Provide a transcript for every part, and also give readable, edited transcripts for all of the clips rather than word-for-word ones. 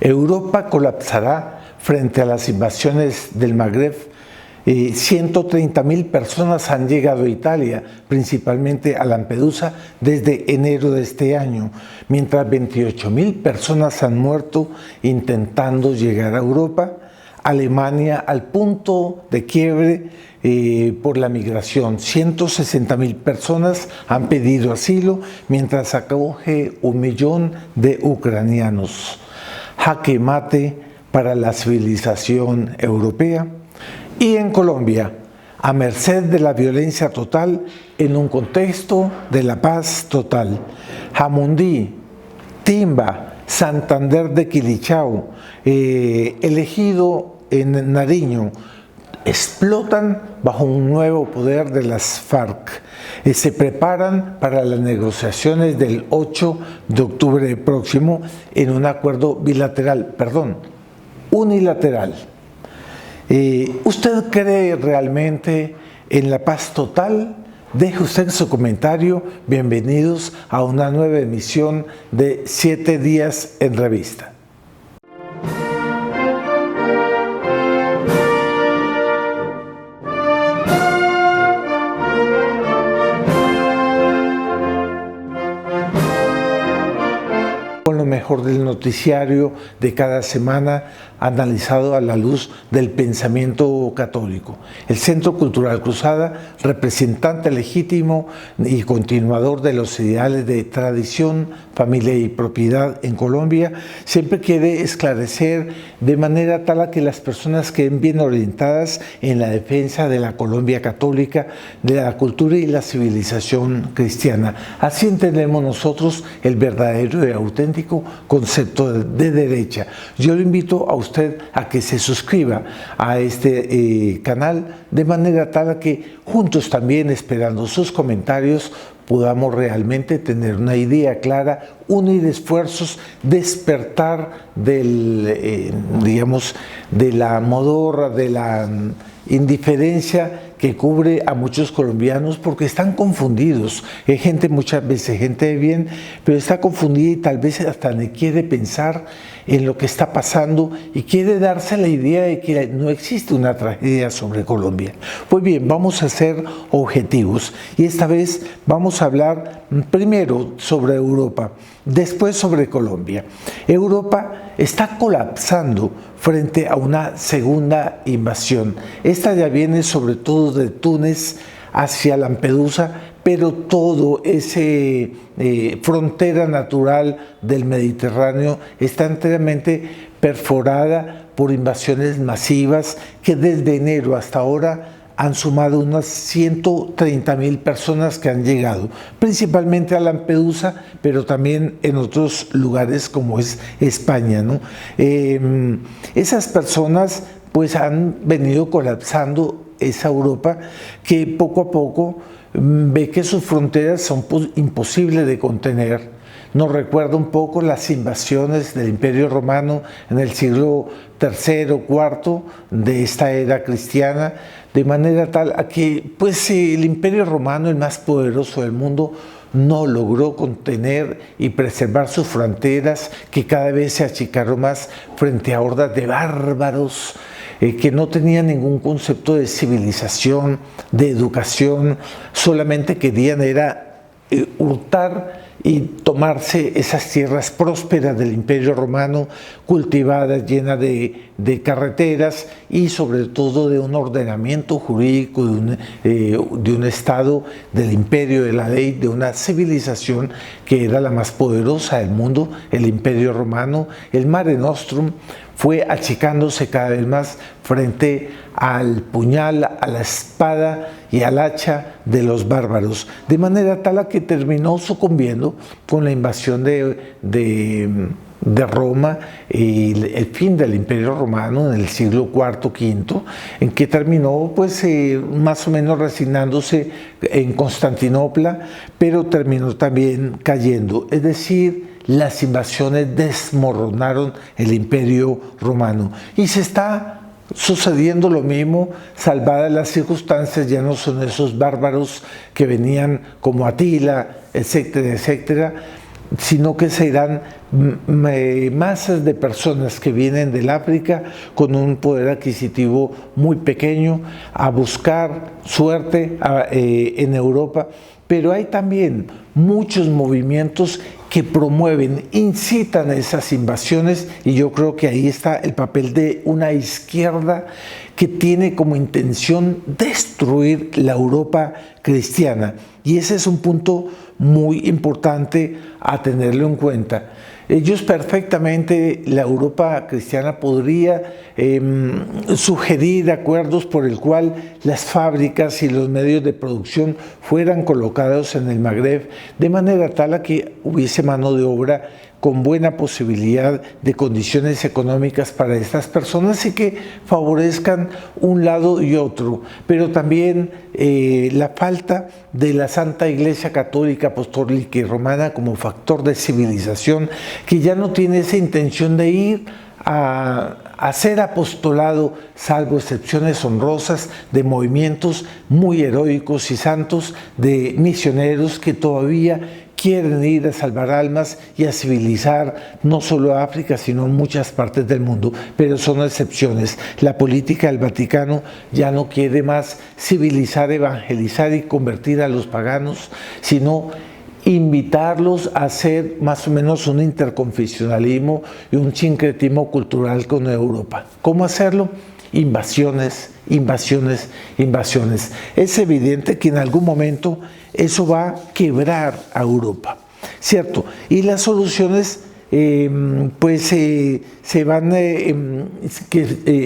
Europa colapsará frente a las invasiones del Magreb. 130.000 personas han llegado a Italia, principalmente a Lampedusa, desde enero de este año, mientras 28.000 personas han muerto intentando llegar a Europa. Alemania al punto de quiebre por la migración. 160.000 personas han pedido asilo, mientras acoge 1 millón de ucranianos. Jaque mate para la civilización europea. Y en Colombia, a merced de la violencia total, en un contexto de la paz total. Jamundí, Timba, Santander de Quilichao, elegido en Nariño, explotan bajo un nuevo poder de las FARC. Se preparan para las negociaciones del 8 de octubre próximo en un acuerdo unilateral. ¿Usted cree realmente en la paz total? Deje usted su comentario. Bienvenidos a una nueva emisión de 7 días en revista. Con lo mejor del noticiario de cada semana, analizado a la luz del pensamiento católico. El Centro Cultural Cruzada, representante legítimo y continuador de los ideales de tradición, familia y propiedad en Colombia, siempre quiere esclarecer de manera tal a que las personas queden bien orientadas en la defensa de la Colombia católica, de la cultura y la civilización cristiana. Así entendemos nosotros el verdadero y auténtico concepto de derecha. Yo lo invito a usted a que se suscriba a este canal de manera tal a que juntos también, esperando sus comentarios, podamos realmente tener una idea clara, unir esfuerzos, despertar de la modorra, de la indiferencia que cubre a muchos colombianos porque están confundidos. Hay gente, muchas veces gente de bien, pero está confundida y tal vez hasta ni quiere pensar en lo que está pasando y quiere darse la idea de que no existe una tragedia sobre Colombia. Pues bien, vamos a ser objetivos y esta vez vamos a hablar primero sobre Europa, después sobre Colombia. Europa está colapsando frente a una segunda invasión. Esta ya viene sobre todo de Túnez hacia Lampedusa, pero todo ese frontera natural del Mediterráneo está enteramente perforada por invasiones masivas que desde enero hasta ahora han sumado unas 130.000 personas que han llegado, principalmente a Lampedusa, pero también en otros lugares como es España, ¿no? Esas personas pues han venido colapsando esa Europa que poco a poco ve que sus fronteras son imposibles de contener. Nos recuerda un poco las invasiones del Imperio Romano en el siglo III o IV de esta era cristiana, de manera tal a que pues, el Imperio Romano, el más poderoso del mundo, no logró contener y preservar sus fronteras, que cada vez se achicaron más frente a hordas de bárbaros que no tenían ningún concepto de civilización, de educación, solamente querían era hurtar y tomarse esas tierras prósperas del Imperio Romano, cultivadas, llenas de carreteras y sobre todo de un ordenamiento jurídico, de un Estado, del imperio, de la ley, de una civilización que era la más poderosa del mundo, el Imperio Romano. El Mare Nostrum fue achicándose cada vez más frente al puñal, a la espada y al hacha de los bárbaros, de manera tal a que terminó sucumbiendo con la invasión de Roma y el fin del Imperio Romano en el siglo IV, V, en que terminó pues más o menos resignándose en Constantinopla, pero terminó también cayendo, es decir, las invasiones desmoronaron el Imperio Romano y se está sucediendo lo mismo, salvadas las circunstancias. Ya no son esos bárbaros que venían como Atila, etcétera, etcétera, sino que serán masas de personas que vienen del África con un poder adquisitivo muy pequeño a buscar suerte en Europa. Pero hay también muchos movimientos que promueven, incitan a esas invasiones, y yo creo que ahí está el papel de una izquierda que tiene como intención destruir la Europa cristiana. Y ese es un punto muy importante a tenerlo en cuenta. Ellos perfectamente, la Europa cristiana podría sugerir acuerdos por el cual las fábricas y los medios de producción fueran colocados en el Magreb de manera tal a que hubiese mano de obra con buena posibilidad de condiciones económicas para estas personas y que favorezcan un lado y otro, pero también la falta de la Santa Iglesia Católica, Apostólica y Romana como factor de civilización, que ya no tiene esa intención de ir a hacer apostolado, salvo excepciones honrosas de movimientos muy heroicos y santos, de misioneros que todavía quieren ir a salvar almas y a civilizar no solo a África, sino en muchas partes del mundo, pero son excepciones. La política del Vaticano ya no quiere más civilizar, evangelizar y convertir a los paganos, sino invitarlos a hacer más o menos un interconfesionalismo y un sincretismo cultural con Europa. ¿Cómo hacerlo? Invasiones, invasiones, invasiones. Es evidente que en algún momento eso va a quebrar a Europa, ¿cierto? Y las soluciones,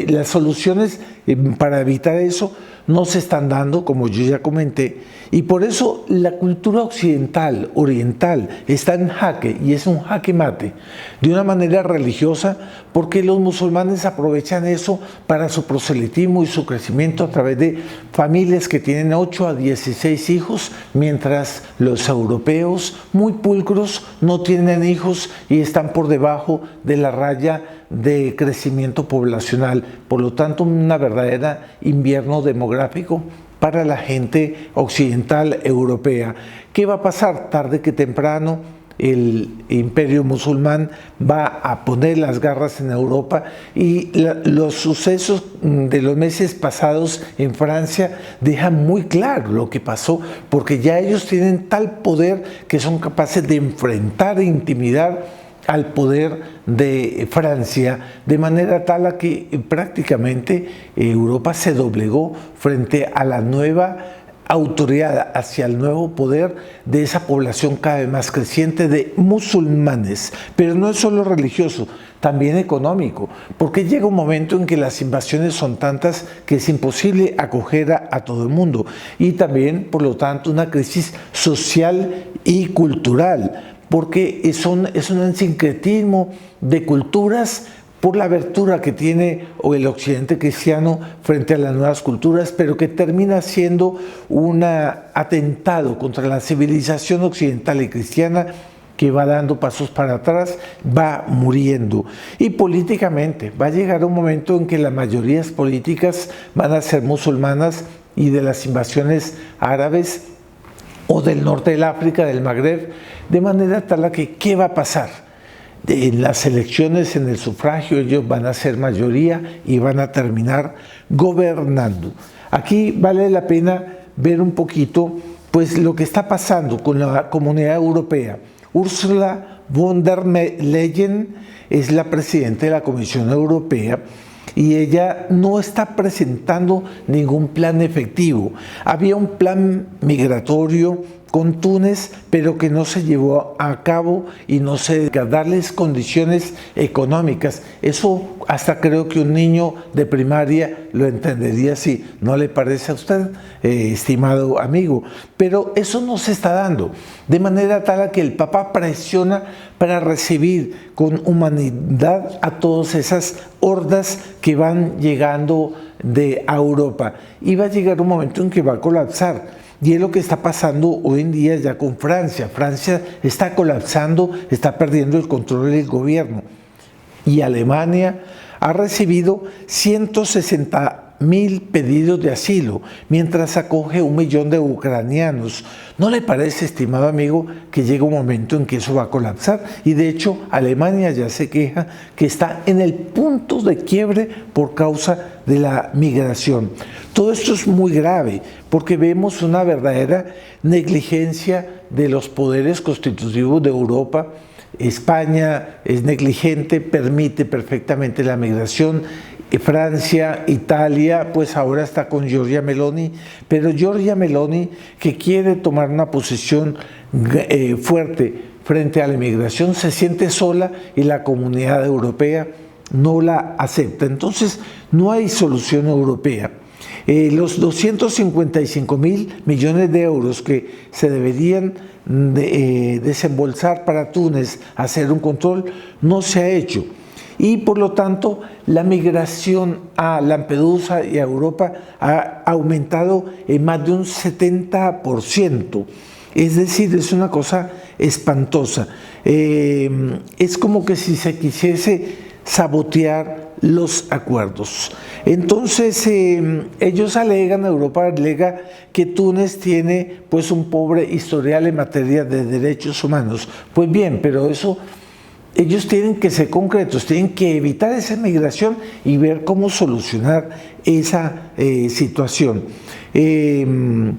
las soluciones para evitar eso no se están dando, como yo ya comenté, y por eso la cultura occidental, oriental, está en jaque, y es un jaque mate, de una manera religiosa, porque los musulmanes aprovechan eso para su proselitismo y su crecimiento a través de familias que tienen 8 a 16 hijos, mientras los europeos, muy pulcros, no tienen hijos y están por debajo de la raya de crecimiento poblacional. Por lo tanto, una verdadera invierno demográfico para la gente occidental europea. ¿Qué va a pasar? Tarde que temprano el imperio musulmán va a poner las garras en Europa, y los sucesos de los meses pasados en Francia dejan muy claro lo que pasó, porque ya ellos tienen tal poder que son capaces de enfrentar e intimidar al poder de Francia, de manera tal a que prácticamente Europa se doblegó frente a la nueva autoridad, hacia el nuevo poder de esa población cada vez más creciente de musulmanes. Pero no es solo religioso, también económico, porque llega un momento en que las invasiones son tantas que es imposible acoger a todo el mundo, y también, por lo tanto, una crisis social y cultural, porque es un sincretismo de culturas por la abertura que tiene el occidente cristiano frente a las nuevas culturas, pero que termina siendo un atentado contra la civilización occidental y cristiana, que va dando pasos para atrás, va muriendo. Y políticamente va a llegar un momento en que las mayorías políticas van a ser musulmanas, y de las invasiones árabes o del norte del África, del Magreb, de manera tal a que, ¿qué va a pasar? En las elecciones, en el sufragio, ellos van a ser mayoría y van a terminar gobernando. Aquí vale la pena ver un poquito pues lo que está pasando con la Comunidad Europea. Ursula von der Leyen es la presidenta de la Comisión Europea, y ella no está presentando ningún plan efectivo. Había un plan migratorio con Túnez, pero que no se llevó a cabo, y no se darles condiciones económicas. Eso hasta creo que un niño de primaria lo entendería así. ¿No le parece a usted, estimado amigo? Pero eso no se está dando, de manera tal a que el Papa presiona para recibir con humanidad a todas esas hordas que van llegando de Europa, y va a llegar un momento en que va a colapsar. Y es lo que está pasando hoy en día ya con Francia. Francia está colapsando, está perdiendo el control del gobierno. Y Alemania ha recibido 160 1.000 pedidos de asilo, mientras acoge 1 millón de ucranianos. ¿No le parece, estimado amigo, que llega un momento en que eso va a colapsar? Y de hecho, Alemania ya se queja que está en el punto de quiebre por causa de la migración. Todo esto es muy grave porque vemos una verdadera negligencia de los poderes constitutivos de Europa. España es negligente, permite perfectamente la migración. Francia, Italia, pues ahora está con Giorgia Meloni, pero Giorgia Meloni, que quiere tomar una posición fuerte frente a la inmigración, se siente sola y la comunidad europea no la acepta. Entonces, no hay solución europea. Los 255.000 millones de euros que se deberían desembolsar para Túnez, hacer un control, no se ha hecho. Y por lo tanto, la migración a Lampedusa y a Europa ha aumentado en más de un 70%. Es decir, es una cosa espantosa. Es como que si se quisiese sabotear los acuerdos. Entonces, ellos alegan, Europa alega que Túnez tiene pues un pobre historial en materia de derechos humanos. Pues bien, pero eso... Ellos tienen que ser concretos, tienen que evitar esa migración y ver cómo solucionar esa situación. Dice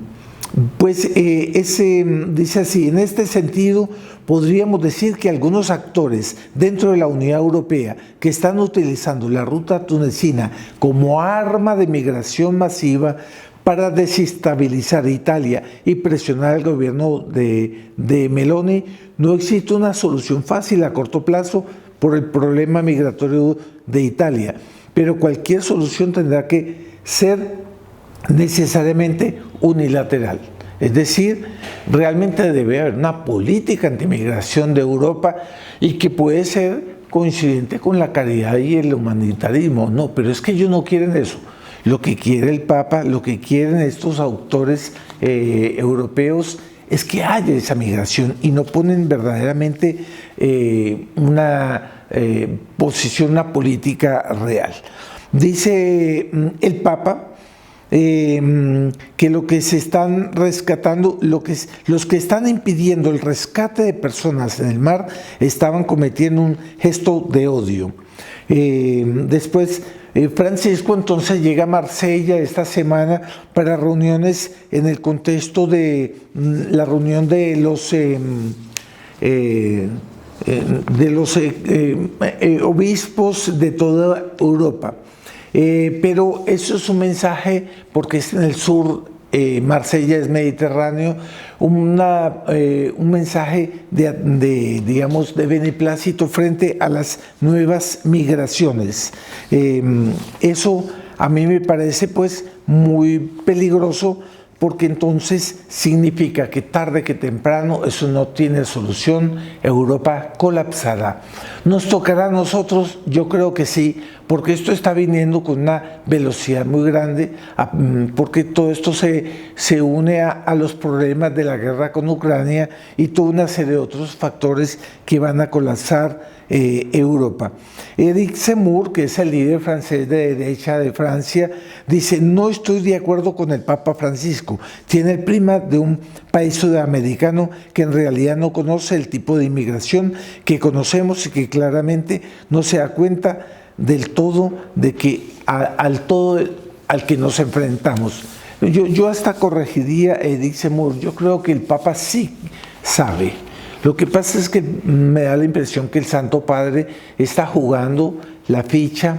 así, en este sentido podríamos decir que algunos actores dentro de la Unión Europea que están utilizando la ruta tunecina como arma de migración masiva para desestabilizar Italia y presionar al gobierno de Meloni, no existe una solución fácil a corto plazo por el problema migratorio de Italia, pero cualquier solución tendrá que ser necesariamente unilateral. Es decir, realmente debe haber una política antimigración de Europa y que puede ser coincidente con la caridad y el humanitarismo. No, pero es que ellos no quieren eso. Lo que quiere el Papa, lo que quieren estos autores europeos es que haya esa migración y no ponen verdaderamente una posición, una política real. Dice el Papa que lo que se están rescatando, los que están impidiendo el rescate de personas en el mar estaban cometiendo un gesto de odio. Después Francisco entonces llega a Marsella esta semana para reuniones en el contexto de la reunión de los obispos de toda Europa. Pero eso es un mensaje, porque es en el sur, Marsella es Mediterráneo, un mensaje digamos, de beneplácito frente a las nuevas migraciones. Eso a mí me parece pues muy peligroso, porque entonces significa que tarde que temprano eso no tiene solución, Europa colapsará. ¿Nos tocará a nosotros? Yo creo que sí, porque esto está viniendo con una velocidad muy grande, porque todo esto se une a los problemas de la guerra con Ucrania y toda una serie de otros factores que van a colapsar Europa. Éric Zemmour, que es el líder francés de derecha de Francia, dice: no estoy de acuerdo con el Papa Francisco, tiene el clima de un país sudamericano que en realidad no conoce el tipo de inmigración que conocemos y que claramente no se da cuenta del todo de que al que nos enfrentamos. Yo hasta corregiría a Éric Zemmour, yo creo que el Papa sí sabe. Lo que pasa es que me da la impresión que el Santo Padre está jugando la ficha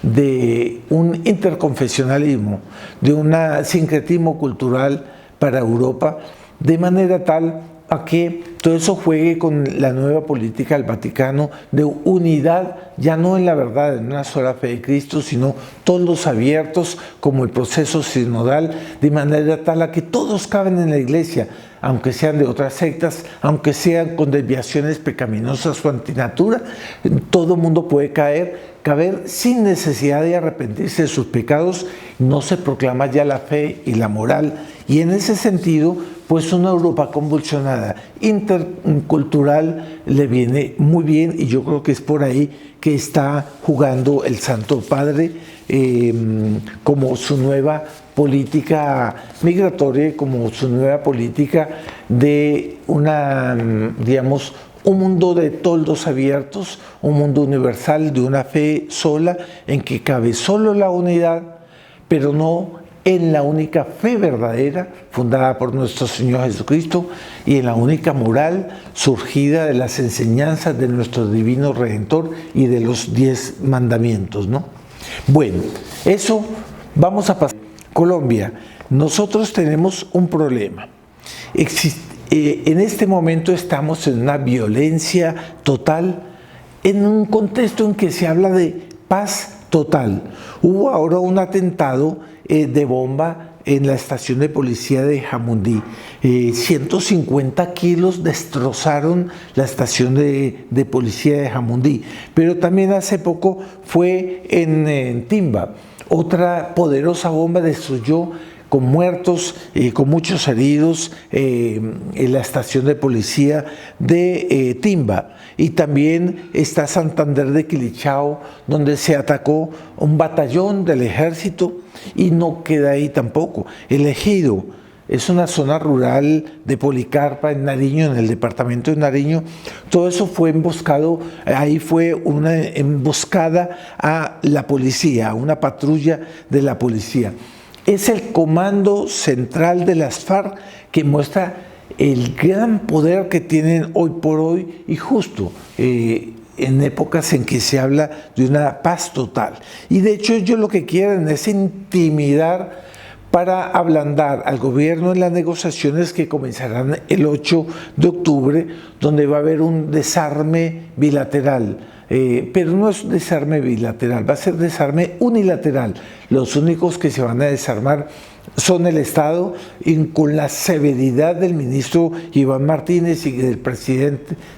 de un interconfesionalismo, de un sincretismo cultural para Europa, de manera tal a que todo eso juegue con la nueva política del Vaticano de unidad, ya no en la verdad, en una sola fe de Cristo, sino todos abiertos como el proceso sinodal, de manera tal a que todos caben en la Iglesia, aunque sean de otras sectas, aunque sean con desviaciones pecaminosas o antinatura, todo mundo puede caber sin necesidad de arrepentirse de sus pecados. No se proclama ya la fe y la moral, y en ese sentido pues una Europa convulsionada, intercultural, le viene muy bien, y yo creo que es por ahí que está jugando el Santo Padre como su nueva política migratoria, como su nueva política de digamos, un mundo de toldos abiertos, un mundo universal de una fe sola, en que cabe solo la unidad, pero no en la única fe verdadera, fundada por nuestro Señor Jesucristo, y en la única moral surgida de las enseñanzas de nuestro Divino Redentor y de los 10 mandamientos, ¿no? Bueno, eso vamos a pasar. Colombia, nosotros tenemos un problema. En este momento estamos en una violencia total, en un contexto en que se habla de paz total. Hubo ahora un atentado de bomba en la estación de policía de Jamundí. 150 kilos destrozaron la estación de policía de Jamundí. Pero también hace poco fue en Timba. Otra poderosa bomba destruyó, con muertos y con muchos heridos, en la estación de policía de Timba. Y también está Santander de Quilichao, donde se atacó un batallón del ejército, y no queda ahí tampoco. El Ejido es una zona rural de Policarpa, en Nariño, en el departamento de Nariño. Todo eso fue emboscado, ahí fue una emboscada a la policía, a una patrulla de la policía. Es el comando central de las FARC que muestra el gran poder que tienen hoy por hoy, y justo en épocas en que se habla de una paz total. Y de hecho ellos lo que quieren es intimidar para ablandar al gobierno en las negociaciones que comenzarán el 8 de octubre, donde va a haber un desarme bilateral. Pero no es desarme bilateral, va a ser desarme unilateral. Los únicos que se van a desarmar son el Estado, y con la severidad del ministro Iván Martínez y del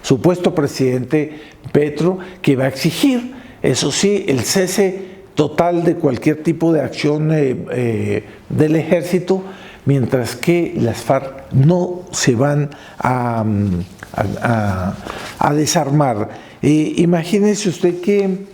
supuesto presidente Petro, que va a exigir, eso sí, el cese total de cualquier tipo de acción del ejército, mientras que las FARC no se van a desarmar. Imagínese usted que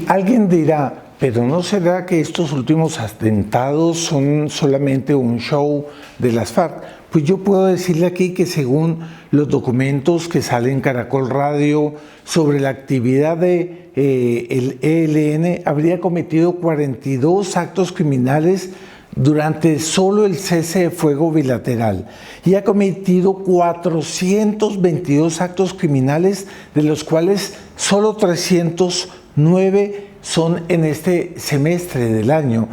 alguien dirá, pero ¿no será que estos últimos atentados son solamente un show de las FARC? Pues yo puedo decirle aquí que según los documentos que salen en Caracol Radio sobre la actividad de el ELN, habría cometido 42 actos criminales durante solo el cese de fuego bilateral, y ha cometido 422 actos criminales, de los cuales solo 309 son en este semestre del año,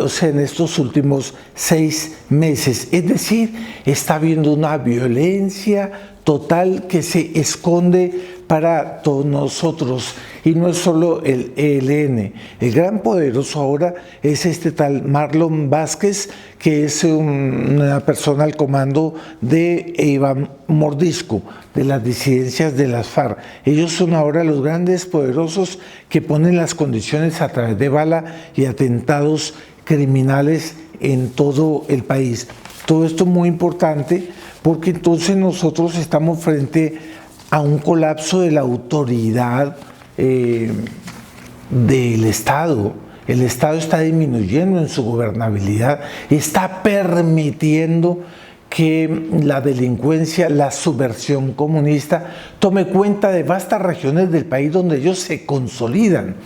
o sea, en estos últimos 6 meses. Es decir, está habiendo una violencia total que se esconde para todos nosotros. Y no es solo el ELN, el gran poderoso ahora es este tal Marlon Vázquez, que es una persona al comando de Iván Mordisco, de las disidencias de las FARC. Ellos son ahora los grandes poderosos que ponen las condiciones a través de bala y atentados criminales en todo el país. Todo esto es muy importante, porque entonces nosotros estamos frente a un colapso de la autoridad del Estado. El Estado está disminuyendo en su gobernabilidad, está permitiendo que la delincuencia, la subversión comunista tome cuenta de vastas regiones del país donde ellos se consolidan.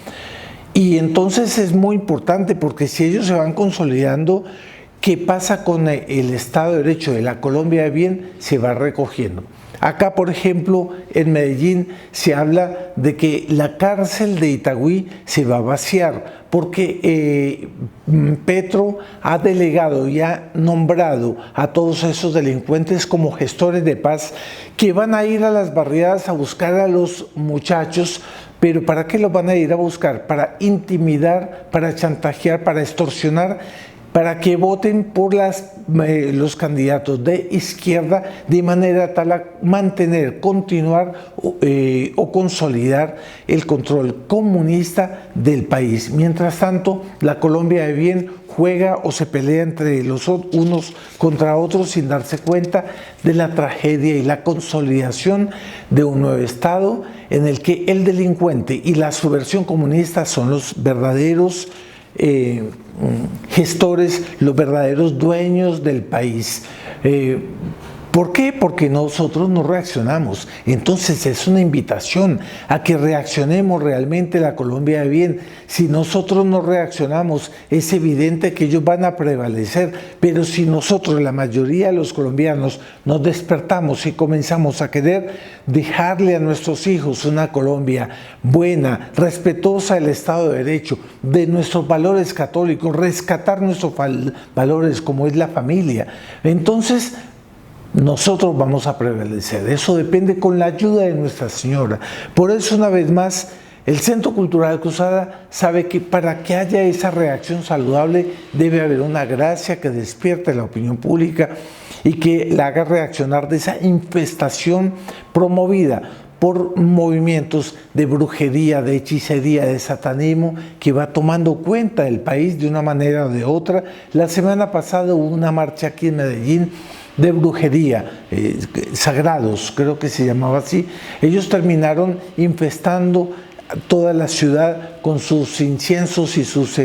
Y entonces es muy importante, porque si ellos se van consolidando, ¿qué pasa con el Estado de Derecho de la Colombia de bien? Se va recogiendo. Acá, por ejemplo, en Medellín se habla de que la cárcel de Itagüí se va a vaciar, porque Petro ha delegado y ha nombrado a todos esos delincuentes como gestores de paz, que van a ir a las barriadas a buscar a los muchachos. ¿Pero para qué los van a ir a buscar? Para intimidar, para chantajear, para extorsionar, para que voten por los candidatos de izquierda de manera tal a mantener, continuar o consolidar el control comunista del país. Mientras tanto, la Colombia de bien juega o se pelea entre los unos contra otros sin darse cuenta de la tragedia y la consolidación de un nuevo Estado en el que el delincuente y la subversión comunista son los verdaderos gestores, los verdaderos dueños del país. ¿Por qué? Porque nosotros no reaccionamos. Entonces es una invitación a que reaccionemos realmente la Colombia de bien. Si nosotros no reaccionamos, es evidente que ellos van a prevalecer, pero si nosotros, la mayoría de los colombianos, nos despertamos y comenzamos a querer dejarle a nuestros hijos una Colombia buena, respetuosa del Estado de Derecho, de nuestros valores católicos, rescatar nuestros valores como es la familia, entonces nosotros vamos a prevalecer. Eso depende con la ayuda de Nuestra Señora. Por eso, una vez más, el Centro Cultural Cruzada sabe que para que haya esa reacción saludable debe haber una gracia que despierte la opinión pública y que la haga reaccionar de esa infestación promovida por movimientos de brujería, de hechicería, de satanismo que va tomando cuenta del país de una manera o de otra. La semana pasada hubo una marcha aquí en Medellín de brujería, sagrados, creo que se llamaba así. Ellos terminaron infestando toda la ciudad con sus inciensos y sus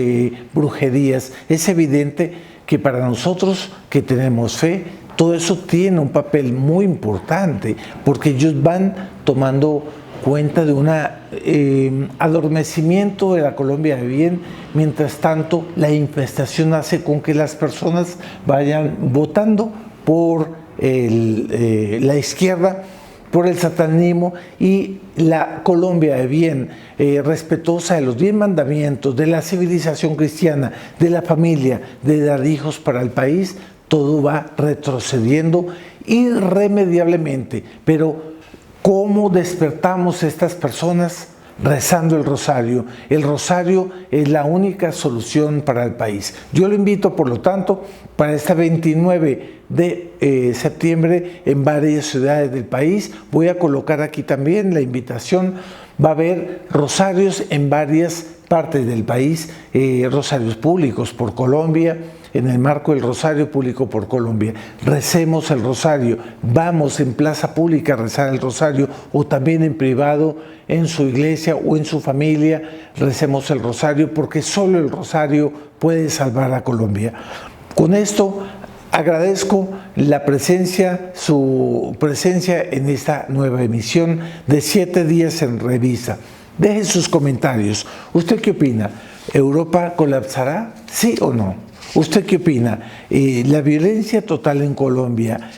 brujerías. Es evidente que para nosotros que tenemos fe, todo eso tiene un papel muy importante, porque ellos van tomando cuenta de un adormecimiento de la Colombia de bien. Mientras tanto, la infestación hace con que las personas vayan votando por la izquierda, por el satanismo, y la Colombia de bien, respetuosa de los 10 mandamientos, de la civilización cristiana, de la familia, de dar hijos para el país, todo va retrocediendo irremediablemente. Pero ¿cómo despertamos a estas personas? Rezando el rosario. El rosario es la única solución para el país. Yo lo invito, por lo tanto, para este 29 de septiembre en varias ciudades del país. Voy a colocar aquí también la invitación. Va a haber rosarios en varias partes del país, rosarios públicos por Colombia, en el marco del Rosario Público por Colombia. Recemos el rosario, vamos en plaza pública a rezar el rosario, o también en privado, en su iglesia o en su familia, recemos el rosario, porque solo el rosario puede salvar a Colombia. Con esto agradezco su presencia en esta nueva emisión de 7 días en revista. Dejen sus comentarios. ¿Usted qué opina? ¿Europa colapsará? ¿Sí o no? ¿Usted qué opina? ¿La violencia total en Colombia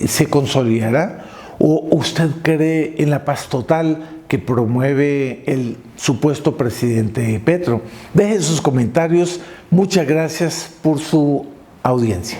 se consolidará? ¿O usted cree en la paz total que promueve el supuesto presidente Petro? Dejen sus comentarios. Muchas gracias por su audiencia.